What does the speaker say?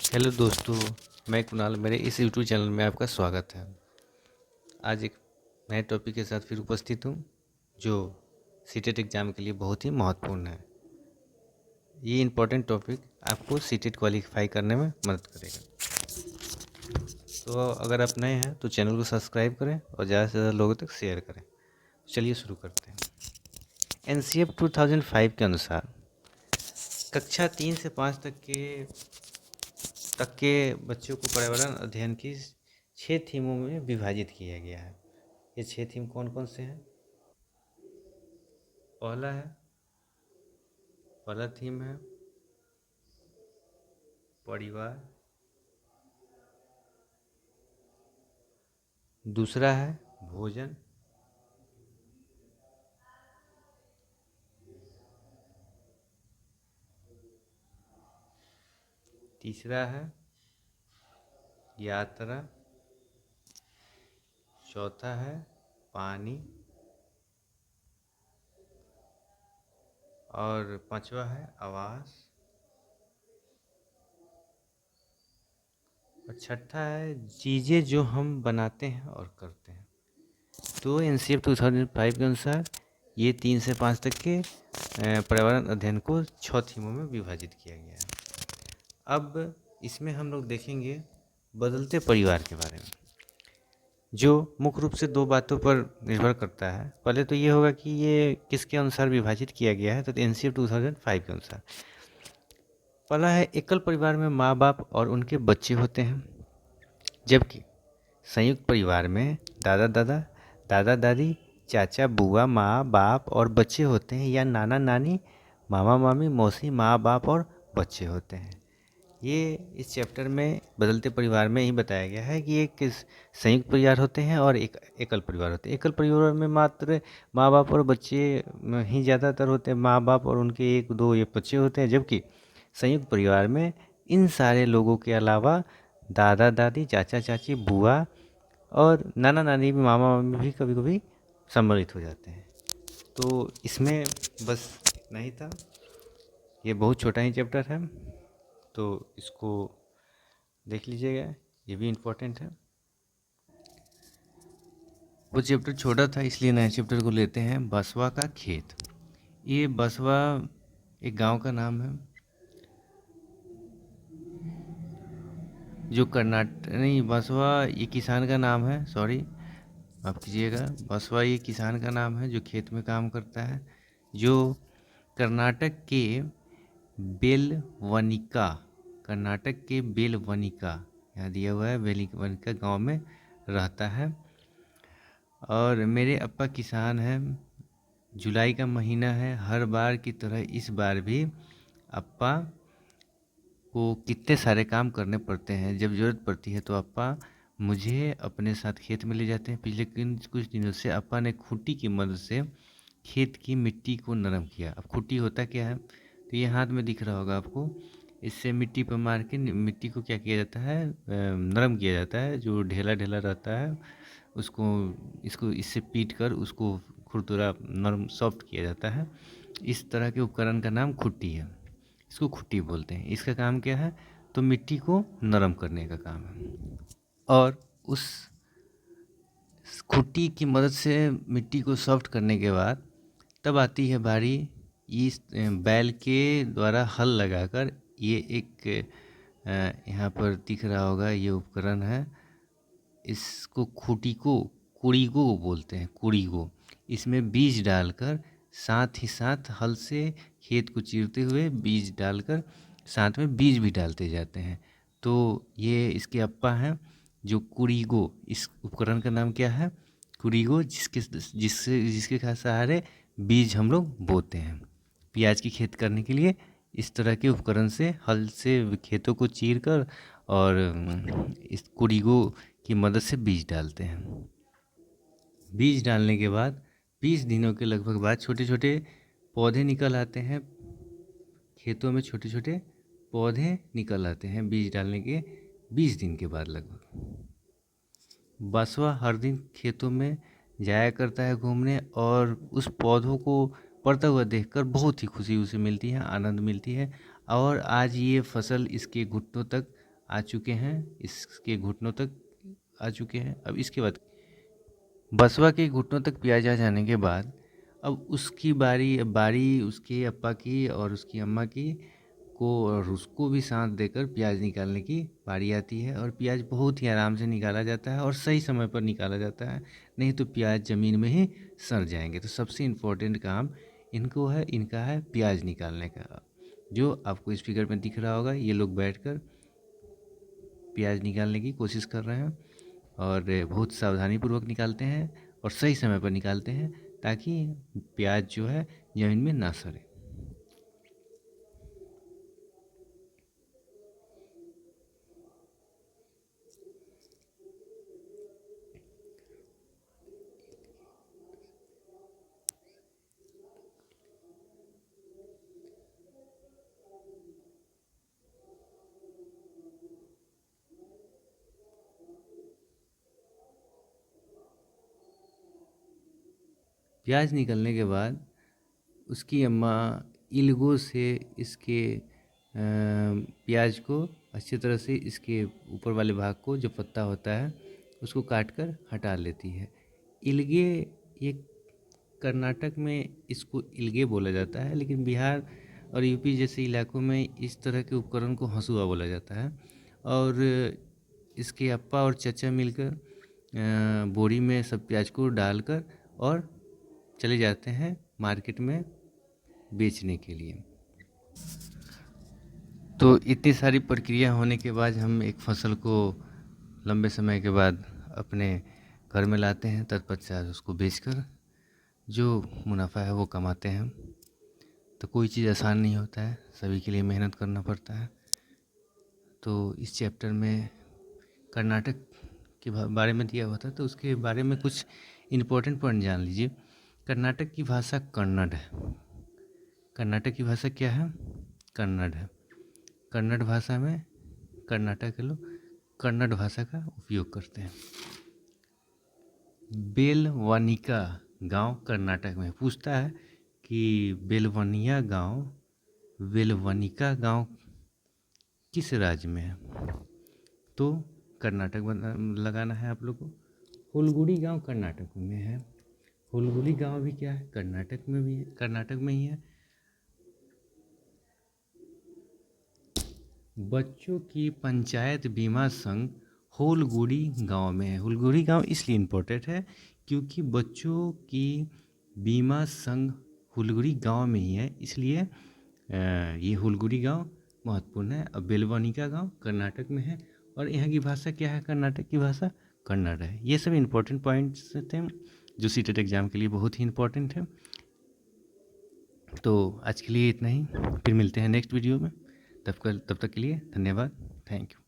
Hello दोस्तों, मैं कुणाल। मेरे इस यूट्यूब चैनल में आपका स्वागत है। आज एक नए टॉपिक के साथ फिर उपस्थित हूँ जो सीटेट एग्ज़ाम के लिए बहुत ही महत्वपूर्ण है। ये इम्पोर्टेंट टॉपिक आपको सीटेट क्वालिफाई करने में मदद करेगा। तो अगर आप नए हैं तो चैनल को सब्सक्राइब करें और ज़्यादा से ज़्यादा लोगों तक शेयर करें। चलिए शुरू करते हैं। एनसीएफ 2005 के अनुसार कक्षा 3 से 5 तक के बच्चों को पर्यावरण अध्ययन की 6 थीमों में विभाजित किया गया है। ये 6 थीम कौन कौन से हैं? पहला थीम है परिवार। दूसरा है भोजन। तीसरा है यात्रा। चौथा है पानी। और पांचवा है आवास। और छठा है चीज़ें जो हम बनाते हैं और करते हैं। तो एनसीएफ 2005 के अनुसार ये 3 से 5 तक के पर्यावरण अध्ययन को 6 थीमों में विभाजित किया गया है। अब इसमें हम लोग देखेंगे बदलते परिवार के बारे में, जो मुख्य रूप से 2 बातों पर निर्भर करता है। पहले तो ये होगा कि ये किसके अनुसार विभाजित किया गया है, तो एनसीएफ 2005 के अनुसार। पहला है एकल परिवार में माँ बाप और उनके बच्चे होते हैं, जबकि संयुक्त परिवार में दादा दादी, चाचा बुआ, माँ बाप और बच्चे होते हैं, या नाना नानी, मामा मामी, मौसी, माँ बाप और बच्चे होते हैं। ये इस चैप्टर में बदलते परिवार में ही बताया गया है कि एक संयुक्त परिवार होते हैं और एक एकल परिवार होते हैं। एकल परिवार में मात्र माँ बाप और बच्चे ही ज़्यादातर होते हैं, माँ बाप और उनके एक दो ये बच्चे होते हैं, जबकि संयुक्त परिवार में इन सारे लोगों के अलावा दादा दादी, चाचा चाची, बुआ और नाना नानी भी, मामा मामी भी कभी कभी सम्मिलित हो जाते हैं। तो इसमें बस इतना ही था। ये बहुत छोटा ही चैप्टर है, तो इसको देख लीजिएगा, ये भी इम्पोर्टेंट है। वो चैप्टर छोटा था इसलिए नए चैप्टर को लेते हैं। बसवा का खेत। ये बसवा एक गांव का नाम है जो कर्नाटक नहीं, बसवा ये किसान का नाम है, सॉरी माफ़ कीजिएगा। बसवा ये किसान का नाम है जो खेत में काम करता है, जो कर्नाटक के बेलवनिका यहाँ दिया हुआ है, बेलवनिका गांव में रहता है। और मेरे अप्पा किसान हैं। जुलाई का महीना है, हर बार की तरह इस बार भी अप्पा को कितने सारे काम करने पड़ते हैं। जब ज़रूरत पड़ती है तो अप्पा मुझे अपने साथ खेत में ले जाते हैं। पिछले कुछ दिनों से अप्पा ने खूंटी की मदद से खेत की मिट्टी को नरम किया। अब खूंटी होता क्या है, तो ये हाथ में दिख रहा होगा आपको। इससे मिट्टी पर मार के मिट्टी को क्या किया जाता है, नरम किया जाता है। जो ढेला ढेला रहता है उसको इसको इससे पीट कर उसको खुरदुरा नरम सॉफ्ट किया जाता है। इस तरह के उपकरण का नाम खुट्टी है। इसको खुट्टी बोलते हैं। इसका काम क्या है, तो मिट्टी को नरम करने का काम है। और उस खुट्टी की मदद से मिट्टी को सॉफ्ट करने के बाद तब आती है बारी इस बैल के द्वारा हल लगाकर। ये एक यहाँ पर दिख रहा होगा, ये उपकरण है। इसको खूंटी को कुड़ीगो बोलते हैं, कुड़ीगो। इसमें बीज डालकर साथ ही साथ हल से खेत को चीरते हुए बीज डालकर साथ में बीज भी डालते जाते हैं। तो ये इसके अप्पा हैं जो कुड़ीगो। इस उपकरण का नाम क्या है, कुड़ीगो, जिसके सहारे बीज हम लोग बोते हैं। प्याज की खेत करने के लिए इस तरह के उपकरण से हल से खेतों को चीरकर और इस कुड़ीगो की मदद से बीज डालते हैं। बीज डालने के बाद 20 दिनों के लगभग बाद छोटे छोटे पौधे निकल आते हैं। खेतों में छोटे छोटे पौधे निकल आते हैं बीज डालने के 20 दिन के बाद लगभग। बसवा हर दिन खेतों में जाया करता है घूमने, और उस पौधों को पड़ता हुआ देखकर बहुत ही खुशी उसे मिलती है, आनंद मिलती है। और आज ये फसल इसके घुटनों तक आ चुके हैं, इसके घुटनों तक आ चुके हैं। अब इसके बाद बसवा के घुटनों तक प्याज आ जाने के बाद अब उसकी बारी उसके अप्पा की और उसकी अम्मा की को, और उसको भी साथ देकर प्याज निकालने की बारी आती है। और प्याज बहुत ही आराम से निकाला जाता है और सही समय पर निकाला जाता है, नहीं तो प्याज ज़मीन में ही सड़ जाएंगे। तो सबसे इम्पोर्टेंट काम इनका है प्याज निकालने का, जो आपको इस फिगर में दिख रहा होगा। ये लोग बैठकर प्याज निकालने की कोशिश कर रहे हैं और बहुत सावधानीपूर्वक निकालते हैं और सही समय पर निकालते हैं, ताकि प्याज जो है ज़मीन में ना सड़े। प्याज निकलने के बाद उसकी अम्मा इल्गो से इसके प्याज को अच्छी तरह से इसके ऊपर वाले भाग को, जो पत्ता होता है, उसको काट कर हटा लेती है। इल्गे, ये कर्नाटक में इसको इल्गे बोला जाता है, लेकिन बिहार और यूपी जैसे इलाकों में इस तरह के उपकरण को हंसुआ बोला जाता है। और इसके अप्पा और चचा मिलकर बोरी में सब प्याज को डालकर और चले जाते हैं मार्केट में बेचने के लिए। तो इतनी सारी प्रक्रिया होने के बाद हम एक फसल को लंबे समय के बाद अपने घर में लाते हैं, तत्पश्चात उसको बेचकर जो मुनाफा है वो कमाते हैं। तो कोई चीज़ आसान नहीं होता है, सभी के लिए मेहनत करना पड़ता है। तो इस चैप्टर में कर्नाटक के बारे में दिया हुआ था, तो उसके बारे में कुछ इम्पोर्टेंट पॉइंट जान लीजिए। कर्नाटक की भाषा कन्नड़ है। कर्नाटक की भाषा क्या है? कन्नड़ है। कन्नड़ भाषा में कर्नाटक के लोग कन्नड़ भाषा का उपयोग करते हैं। बेलवनिका गांव कर्नाटक में। पूछता है कि बेलवनिया गांव, बेलवनिका गांव किस राज्य में है? तो कर्नाटक लगाना है आप लोग को। हुलगुड़ी गांव कर्नाटक में है। हुलगुड़ी गांव भी क्या है? कर्नाटक में भी है, कर्नाटक में ही है। बच्चों की पंचायत बीमा संघ हुलगुड़ी गांव में है। हुलगुड़ी गांव इसलिए इम्पोर्टेंट है क्योंकि बच्चों की बीमा संघ हुलगुड़ी गांव में ही है, इसलिए ये हुलगुड़ी गांव महत्वपूर्ण है। अब बेलवनिका गांव कर्नाटक में है और यहाँ की भाषा क्या है? कर्नाटक की भाषा कन्नड़ है। ये सब इम्पोर्टेंट पॉइंट्स थे जो सीटेट एग्ज़ाम के लिए बहुत ही इम्पोर्टेंट है। तो आज के लिए इतना ही, फिर मिलते हैं नेक्स्ट वीडियो में। तब तक के लिए धन्यवाद, थैंक यू।